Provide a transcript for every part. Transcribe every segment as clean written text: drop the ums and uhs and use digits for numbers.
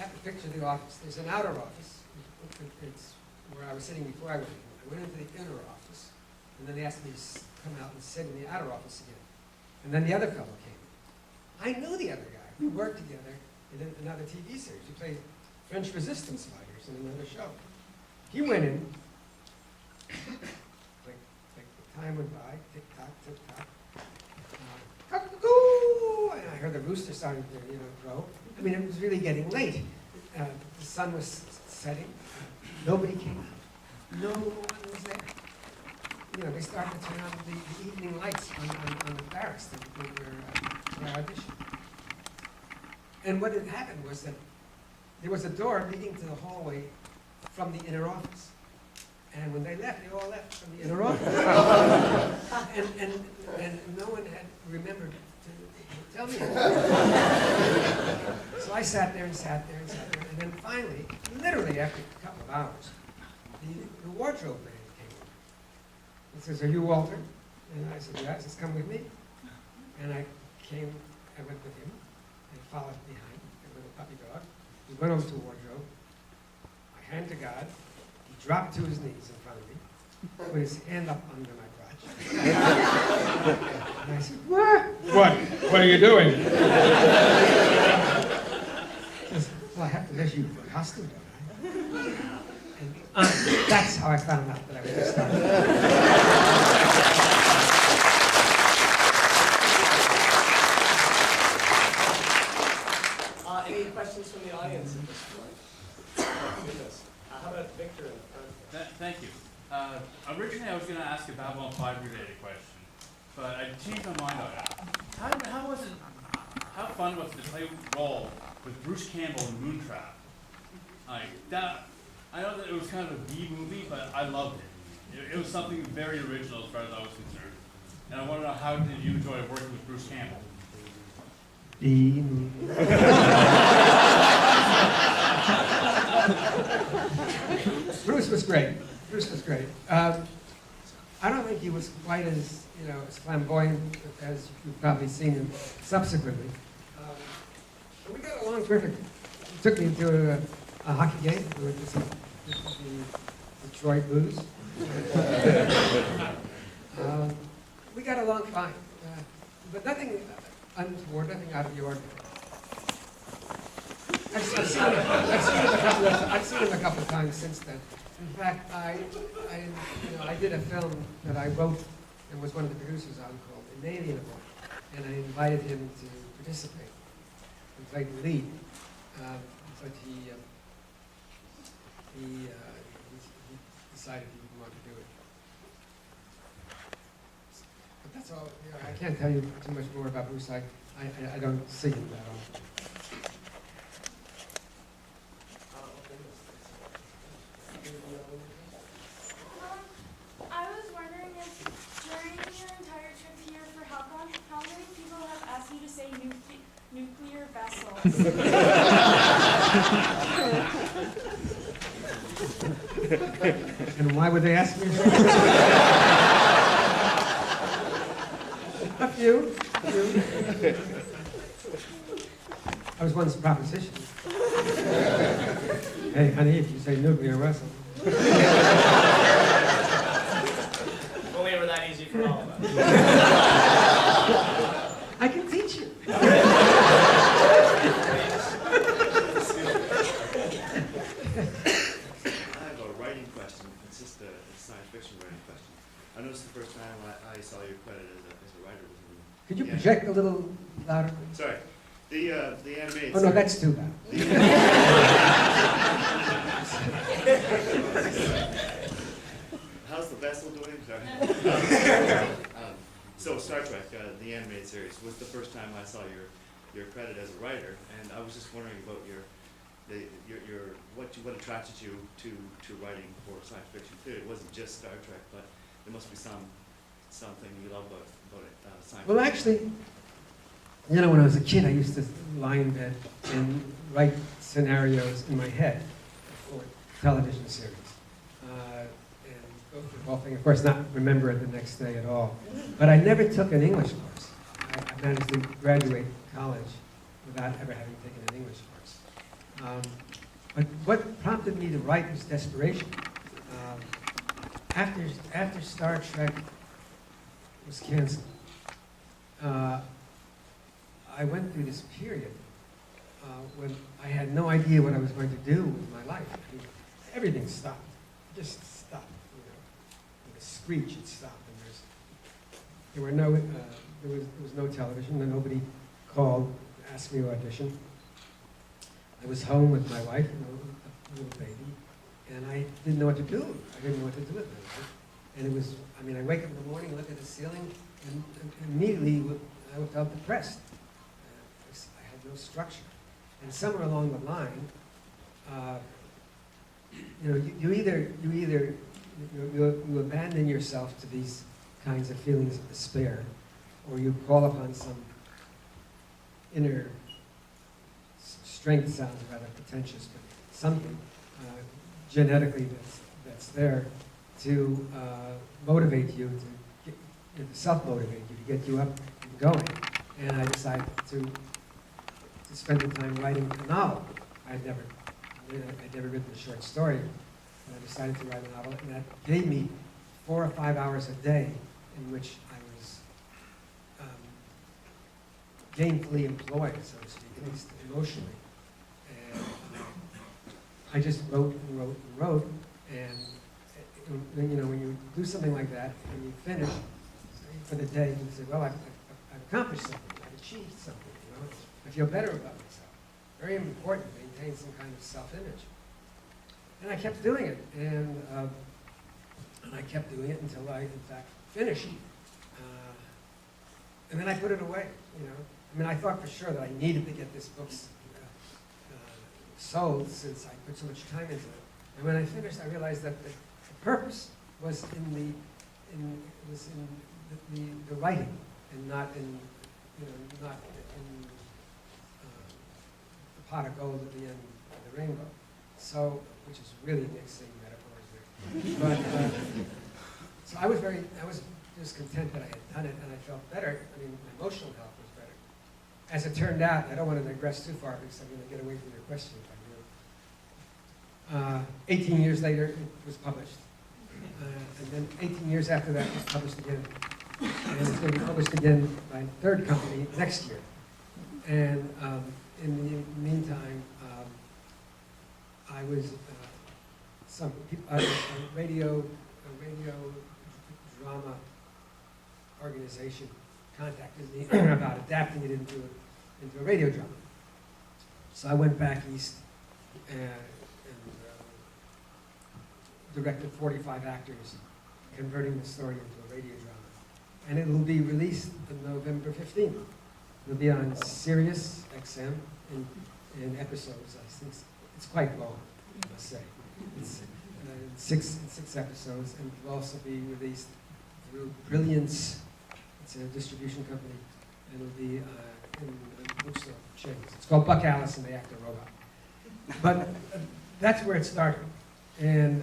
have to picture the office. There's an outer office. It's where I was sitting before I went in. I went into the inner office, and then they asked me to come out and sit in the outer office again. And then the other fellow came in. I knew the other guy. We worked together in another TV series. We played French resistance fighters in another show. He went in, like the time went by, tick-tock, tick-tock. Cuckoo! And I heard the rooster starting to, crow. I mean, it was really getting late. The sun was setting. Nobody came out. No one was there. They started to turn on the evening lights on the barracks that were auditioning. And what had happened was that there was a door leading to the hallway from the inner office. And when they left, they all left from the inner office. and no one had remembered to tell me. So I sat there and sat there and sat there. And then finally, literally after a couple of hours, the wardrobe man came over. He says, "Are you Walter?" And I said, "Yeah." He says, "Come with me." And I went with him and followed behind a little puppy dog. We went over to the wardrobe. My hand to God. He dropped to his knees in front of me, put his hand up under my crotch. And I said, "What? What are you doing?" He says, "Well, I have to measure you for a costume, don't I?" And that's how I found out that I was a star. Any questions from the audience at this point? Goodness. How about Victor in the front? Thank you. Originally, I was going to ask a Babylon 5 related question, but I changed my mind on it. How fun was it to play role with Bruce Campbell in Moontrap? I know that it was kind of a B movie, but I loved it. It was something very original as far as I was concerned. And I want to know, how did you enjoy working with Bruce Campbell? B movie. Bruce was great. Bruce was great. I don't think he was quite as as flamboyant as you've probably seen him subsequently. But we got along perfectly. He took me to a hockey game. We went to see the Detroit Blues. We got along fine, but nothing untoward, nothing out of the ordinary. I've seen him a couple of times since then. In fact, I did a film that I wrote and was one of the producers on called Inalienable, and I invited him to participate and play the lead, but he decided he didn't want to do it. But that's all. I can't tell you too much more about Bruce. I don't see him that often. I was wondering if during your entire trip here for Hal-Con, how many people have asked you to say nuclear vessels? And why would they ask me? A few. I was once propositioned. Hey, honey, if you say nuclear vessel. Only ever that easy for all of us. I can teach you. I have a writing question. It's just a science fiction writing question. I noticed the first time I saw your credit as a writer was in Could you project a little louder? Sorry. The animated Oh, no, that's too bad. How's the vessel doing? Sorry. So Star Trek, the animated series, was the first time I saw your credit as a writer, and I was just wondering about what attracted you to writing for science fiction too. It wasn't just Star Trek, but there must be something you love about it. Science Well, fiction. actually, when I was a kid, I used to lie in bed and write scenarios in my head for television series. And go through the whole thing, of course, not remember it the next day at all. But I never took an English course. I managed to graduate college without ever having taken an English course. But what prompted me to write was desperation. After Star Trek was canceled, I went through this period when I had no idea what I was going to do with my life. I mean, everything stopped, just stopped. You know, with a screech, it stopped. And there was no television, and nobody called, asked me to audition. I was home with my wife, you know, a little baby, and I didn't know what to do. I didn't know what to do with my life. And it was, I mean, I wake up in the morning, look at the ceiling, and immediately I felt depressed. I had no structure. And somewhere along the line, you know, you abandon yourself to these kinds of feelings of despair, or you call upon some inner strength. Sounds rather pretentious, but something genetically that's there to motivate you, to self-motivate you, to get you up and going. And I decided to spend the time writing a novel. I'd never written a short story, and I decided to write a novel, and that gave me 4 or 5 hours a day in which I was gainfully employed, so to speak, at least emotionally. And I just wrote and wrote and wrote, and you know, when you do something like that, when you finish for the day, you say, well, I've accomplished something, I've achieved something, you know, I feel better about myself. Very important to maintain some kind of self-image. And I kept doing it, and I kept doing it until I, in fact, finished. And then I put it away, you know. I mean, I thought for sure that I needed to get this book sold, since I put so much time into it. And when I finished, I realized that the purpose was in the writing, and not in, you know, not in the pot of gold at the end of the rainbow. So, which is really mixing metaphors there. But so I was just content that I had done it, and I felt better. I mean, my emotional health was better. As it turned out, I don't want to digress too far because I'm going to get away from your question if I do. 18 years later, it was published. And then 18 years after that, it was published again. And it's going to be published again by a third company next year. And in the meantime, I was a radio drama organization contacted me about adapting it into a radio drama. So I went back east and directed 45 actors, converting the story into a radio drama. And it will be released on November 15th. It'll be on Sirius XM in episodes. I think it's quite long, I must say. It's six episodes, and it will also be released through Brilliance. It's a distribution company, and it'll be in bookstore chains. It's called Buck Alice and the Actor Robot. But that's where it started. And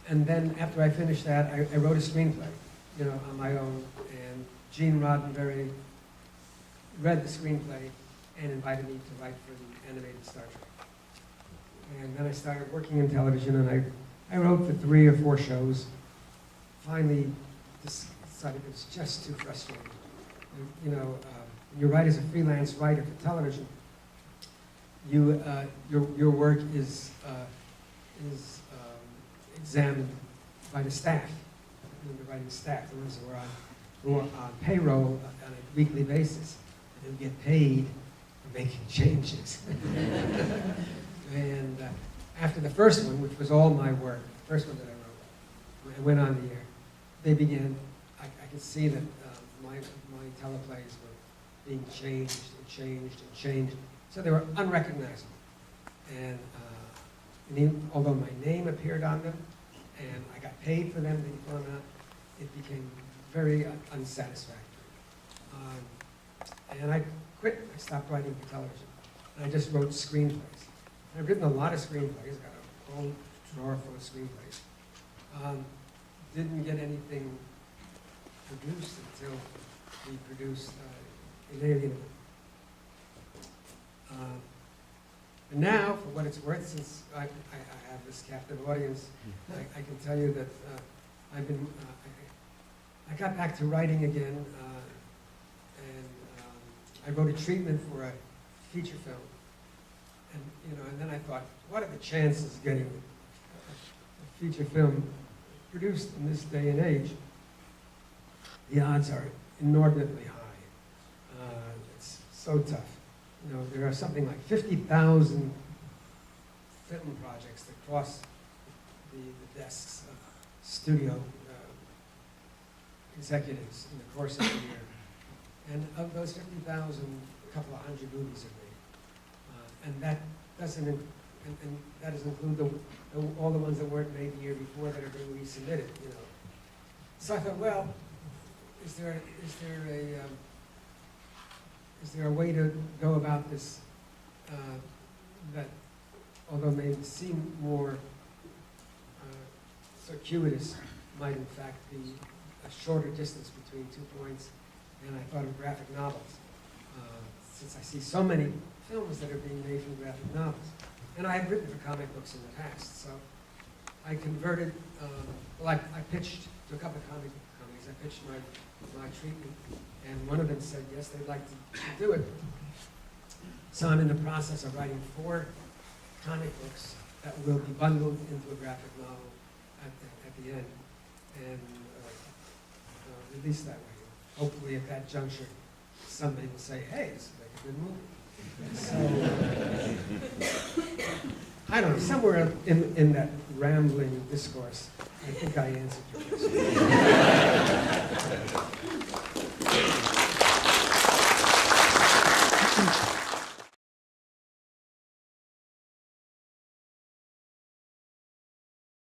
then after I finished that, I wrote a screenplay, you know, on my own. And Gene Roddenberry read the screenplay and invited me to write for the animated Star Trek. And then I started working in television, and I wrote for 3 or 4 shows. Finally decided it was just too frustrating. You know, when you write as a freelance writer for television, your work is examined by the staff, the writing staff, the ones who are on payroll on a weekly basis, and who get paid for making changes. And after the first one, which was all my work, the first one that I wrote, when I went on the air, they began, I could see that my teleplays were being changed and changed and changed, so they were unrecognizable. And although my name appeared on them, and I got paid for them to be thrown out, it became very unsatisfactory. And I quit. I stopped writing for television. And I just wrote screenplays. I've written a lot of screenplays. Got a whole drawer full of screenplays. Didn't get anything produced until we produced Inalienable. And now, for it's worth, since I have this captive audience, I can tell you that I've been, I got back to writing again, and I wrote a treatment for a feature film. And, you know, and then I thought, what are the chances of getting a feature film produced in this day and age? The odds are inordinately high. It's so tough. You know, there are something like 50,000 film projects that cross the desks of studio executives in the course of the year. And of those 50,000, a couple of hundred movies are made. And that doesn't, and that doesn't include all the ones that weren't made the year before that are being resubmitted, you know. So I thought, well, is there a way to go about this that, although may seem more circuitous, might in fact be a shorter distance between 2 points? And I thought of graphic novels, since I see so many films that are being made from graphic novels. And I had written for comic books in the past, so I converted, well, I pitched to a couple of comic book companies. I pitched my treatment, and one of them said yes, they'd like to do it. So I'm in the process of writing 4 comic books that will be bundled into a graphic novel at the end, and released that way. Hopefully at that juncture, somebody will say, hey, this is like a good movie. So, I don't know, somewhere in that rambling discourse, I think I answered your question.